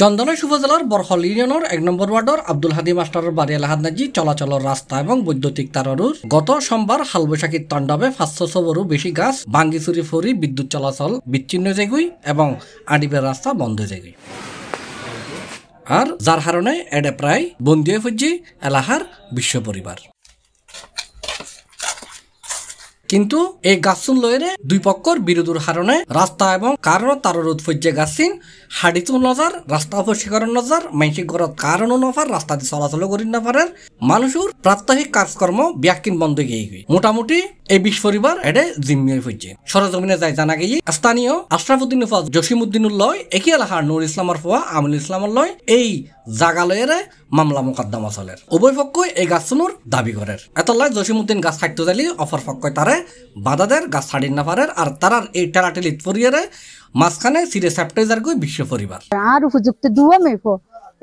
চন্দনাইশ উপজেলার বরহল ইউনিয়নের ১ নম্বর ওয়ার্ডের আব্দুল হাদি মাস্টারের বাড়ি এলাহাদ নাজি চলাচলের রাস্তা এবং বৈদ্যুতিক তাররুর গত সোমবার হালবৈশাখীর তাণ্ডবে ৫০০বরও বেশি গাছ ভাঙ্গি চুরি ফরি বিদ্যুৎ চলাচল বিচ্ছিন্ন যেগুই এবং আডিবের রাস্তা বন্ধ যেগুই আর যার কারণে এডে প্রায় বন্দী হয়ে পড়ছে এলাহার বিশ্ব পরিবার। কিন্তু এই গাছুন লয়েরে দুই পক্ষর বিরোধের কারণে রাস্তা এবং কারণ তার রোধ ফজ্জে গাছিন হাডিতু নজার রাস্তা পরিষ্কার নজার মানসিক ঘরত কারণও নফার রাস্তা দিয়ে চলাচল করি না পারে মানুষের প্রাত্যহিক কাজকর্ম ব্যাকিন বন্ধ গিয়ে গিয়ে মোটামুটি এই বিশ পরিবার এডে জিম্মি হয়ে পড়ছে। সরজমিনে যাই জানা গিয়ে স্থানীয় আশরাফুদ্দিন ফজ জসিমুদ্দিনুল্লয় একই এলাকার নুর ইসলামর ফোয়া আমিনুল ইসলামর লয় এই জাগালয়ের মামলা মোকদ্দমা চলের উভয় পক্ষই এই গাছনুর দাবি করের এতলায় জসিমুদ্দিন গাছ কাটতে যালি অপর পক্ষই তারে বাধাদের গাছ ছাড়িন না পারে আর তারার এই টেরাটেলিত পরিয়ারে মাঝখানে সিরে সেপ্টেজার গই বিশ্ব পরিবার আর উপযুক্ত দুয়া মেফো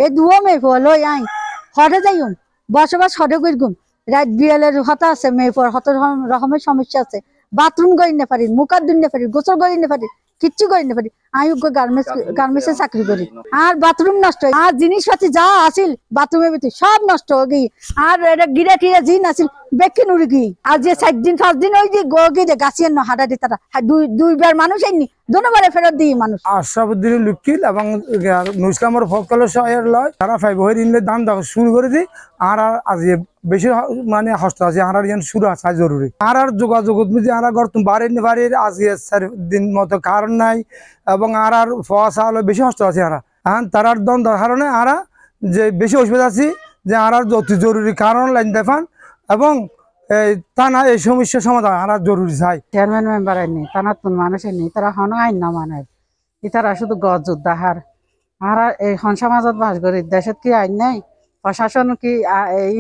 এই দুয়া মেফো লই আই হরে যাইম বসবাস হরে কইরগুম রাত বিয়ালের হতা আছে মেফোর হত রকমের সমস্যা আছে বাথরুম গই না পারি মুখার দিন না পারি গোসল গই না পারি কিচ্ছু করি না পারি আমি গার্মেন্টসে চাকরি করি আর বাথরুম নষ্ট আর জিনিসপাতি যা আছিল বাথরুমের ভিতরে সব নষ্ট হয়ে গিয়ে আর এটা গিরা টিরা জিন আছিল বেকি নুড়ি গিয়ে আর যে 4 দিন 5 দিন ওই যে গিয়ে গাছিয়ে হাঁটা দি তারা দুইবার মানুষ আইনি দুবারে ফেরত দিই মানুষ। আশরাফুদ্দিন লুকিল এবং নুর ইসলামের ফকল শহর লয় তারা ফাইবর ইনলে দাম দাম শুরু করে দিই আর আজ বেশি মানে হস্ত আছে আর ইয়ান শুরু আছে জরুরি আর যোগাযোগ আর গর্তম বাড়ির বাড়ির আজকে 4 দিন মতো কারণ নাই এবং আর ফসা হলো বেশি হস্ত আছে আর তারার দ্বন্দ্ব কারণে আর যে বেশি অসুবিধা আছে যে আর অতি জরুরি কারণ লাইন দেখান এবং থানা এই সমস্যার সমাধান আর জরুরি চাই। চেয়ারম্যান মেম্বার আইনি থানার তুন মানুষের নেই তারা হন আইন না মানে তারা শুধু গজ যোদ্ধাহার আর এই সমাজত বাস করি দেশত কি আইন নাই প্রশাসন কি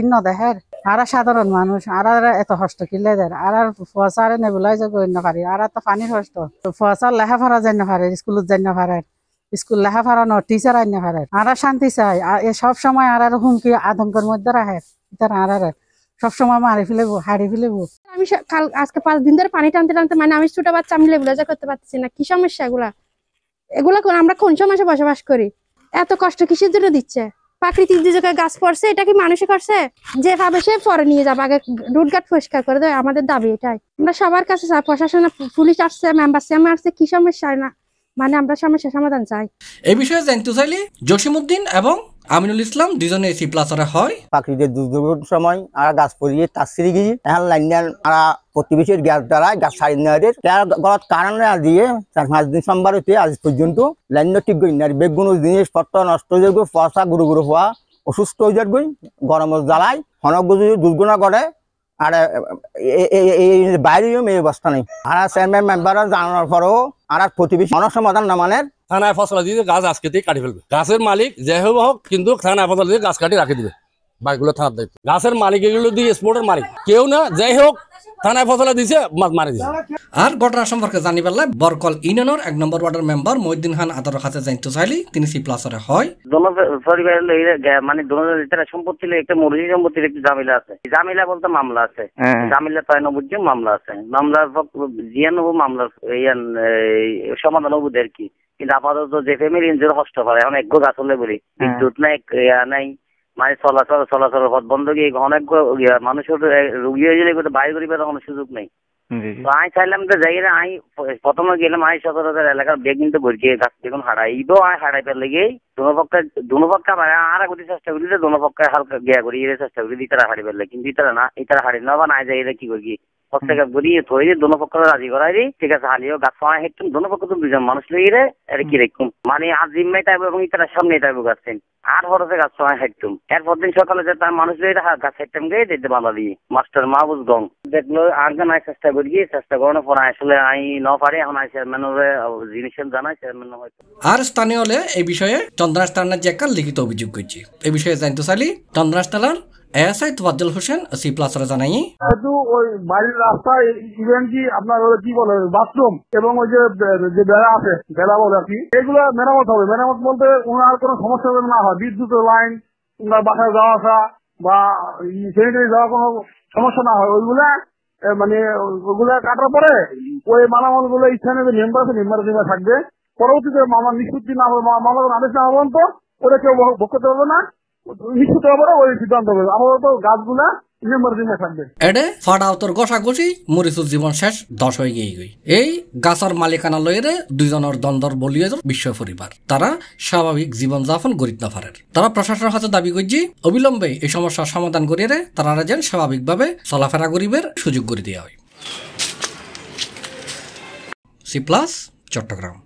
ইন্ন দেহের আর সাধারণ মানুষ আর এত হস্ত কিলে দেয় আর ফসারে নেবুলাই যে গই না পারি আর তো পানির হস্ত ফসার লেখাপড়া যাই না পারে স্কুলত যাই না পারে স্কুল লেখাপড়া ন টিচার আইন না পারে আর শান্তি চাই সব সময় আর হুমকি আতঙ্কের মধ্যে রাখে তারা আর সবসময় মারি ফেলেবো হারিয়ে ফেলেবো। আমি আজকে 5 দিন ধরে পানি টানতে টানতে মানে আমি ছোট বাচ্চা আমি লেবুলাজা করতে পারতেছি না। কি সমস্যা এগুলা আমরা কোন সমাজে বসবাস করি এত কষ্ট কিসের জন্য দিচ্ছে? প্রাকৃতিক দুর্যোগে গাছ পড়ছে এটা কি মানুষে করছে? যে ভাবে সে পরে নিয়ে যাবে আগে রুটঘাট পরিষ্কার করে দেয় আমাদের দাবি এটাই। আমরা সবার কাছে চাই প্রশাসন পুলিশ আসছে মেম্বার সিএম আসছে কি সমস্যা না মানে আমরা সমস্যার সমাধান চাই। এই বিষয়ে জানতে চাইলে জসিমুদ্দিন এবং আমিনুল ইসলাম দুজনে এসি প্লাসারে হয় প্রাকৃতিক দুর্যোগের সময় আর গাছ পরিয়ে তাসিরি গিয়ে এখন লাইন আর প্রতিবেশীর গ্যাস দ্বারা গাছ ছাড়ি নেওয়ার গলত কারণে দিয়ে 4-5 দিন সোমবার হইতে আজ পর্যন্ত লাইন ঠিক করি না বেগুন জিনিসপত্র নষ্ট হয়ে যাবে ফসা গুরু গুরু হওয়া অসুস্থ হয়ে যাবে গরমের জ্বালায় অনেক দুর্ঘটনা করে আর বাইরেও এই অবস্থা নেই আর চেয়ারম্যান মেম্বার জানানোর পরেও আর প্রতিবেশী অনেক সমাধান না মানে থানায় ফসলা দিয়ে গাছ আজকে থেকে কাটি ফেলবে গাছের মালিক যে হোক কিন্তু থানায় ফসলা দিয়ে গাছ কাটি রাখে দিবে বাইকগুলো থানার দায়িত্ব গাছের মালিক এগুলো দিয়ে স্পোর্টের মালিক কেউ না যাই হোক থানায় ফসলা দিছে মারি দিছে। আর ঘটনা সম্পর্কে জানি পারলে বরকল ইউনিয়নের 1 নম্বর ওয়ার্ডের মেম্বার মহিউদ্দিন খান আদরের কাছে জানতে চাইলে তিনি সি প্লাসারে হয় মানে সম্পত্তির একটা মরুজি সম্পত্তির একটা জামিলা আছে জামিলা বলতে মামলা আছে জামিলা তাই নবুজ মামলা আছে মামলার জিয়ানবু মামলার সমাধান হবু আর কি কিন্তু আপাতত যে ফ্যামিলি ইনজুর কষ্ট করে এখন এক গাছ হলে বলি বিদ্যুৎ নাই নাই মানে চলাচল পথ বন্ধ গিয়ে অনেক মানুষের রোগী হয়ে গেলে বাইরে করিবার কোনো সুযোগ নেই। তো আমি চাইলাম যে যাই না আমি প্রথমে গেলাম আমি সচরাচর এলাকার বেগ কিন্তু ভরকে গাছ দেখুন হারাইব আমি হারাই পেলে গিয়ে দুপক্ষে আর গতি চেষ্টা করি দুপক্ষে হালকা গিয়া করি চেষ্টা করি তারা হারি পেলে কিন্তু তারা না তারা হারি না বা নাই যাই কি করি প্রত্যেক গড়িয়ে থই দুপক্ষ রাজি করাই দি ঠিক আছে হারিও গাছ পাওয়া হেঁটুন দুপক্ষ তো 2জন মানুষ লইয়ে রে এটা কি রেখুন মানে আর জিম্মাই টাইপ এবং তারা সামনে টাইপ গাছেন আর হরসে গাছ পাওয়া হেঁটুম এরপর দিন সকালে যে তার মানুষ লইয়ে গাছ হেঁটুম গিয়ে দিতে বাঁধা দিয়ে মাস্টার মাহবুজ গং দেখলো আর গান চেষ্টা করি চেষ্টা করানোর পর আসলে আমি ন পারি এখন চেয়ারম্যানের জিনিস জানাই চেয়ারম্যান হয়তো আর স্থানীয় হলে এই বিষয়ে চন্দ্রাস থানার যে একটা লিখিত অভিযোগ করছে এই বিষয়ে জানতে চাইলে চন্দ্রাস থানার এএসআই তোয়াজ্জল হোসেন সি প্লাসারে জানাই ওই বাড়ির রাস্তায় ইভেন কি আপনার কি বলে বাথরুম এবং ওই যে বেড়া আছে বেড়া বলে আর কি এগুলো মেরামত হবে মেরামত বলতে ওনার কোনো সমস্যা না হয় বিদ্যুতের লাইন ওনার বাসায় যাওয়া আসা বা স্যানিটারি যাওয়া কোনো সমস্যা না হয় ওইগুলা মানে ওগুলা কাটার পরে ওই মালামাল গুলো স্থানীয় যে মেম্বার আছে মেম্বার থাকবে পরবর্তীতে মামলা নিষ্পত্তি না হবে, মামলা আদেশ না হবেন তো ওরা কেউ ভোগ করতে পারবে না, নিশ্চিত হবে না, ওই সিদ্ধান্ত হবে। আমার তো গাছগুলা এডে ফাড়া উত্তর ঘষাঘষি মরিচুর জীবন শেষ 10 হয়ে গিয়ে গই। এই গাছার মালিকানা লয়েরে দুইজনের দ্বন্দ্বর বলিয়ে বিশ্ব পরিবার তারা স্বাভাবিক জীবন যাপন গরিত না পারে। তারা প্রশাসনের হাতে দাবি করছি অবিলম্বে এই সমস্যার সমাধান করিয়ে তারা যেন স্বাভাবিকভাবে চলাফেরা গরিবের সুযোগ করে দেওয়া হয়। C plus Chittagong.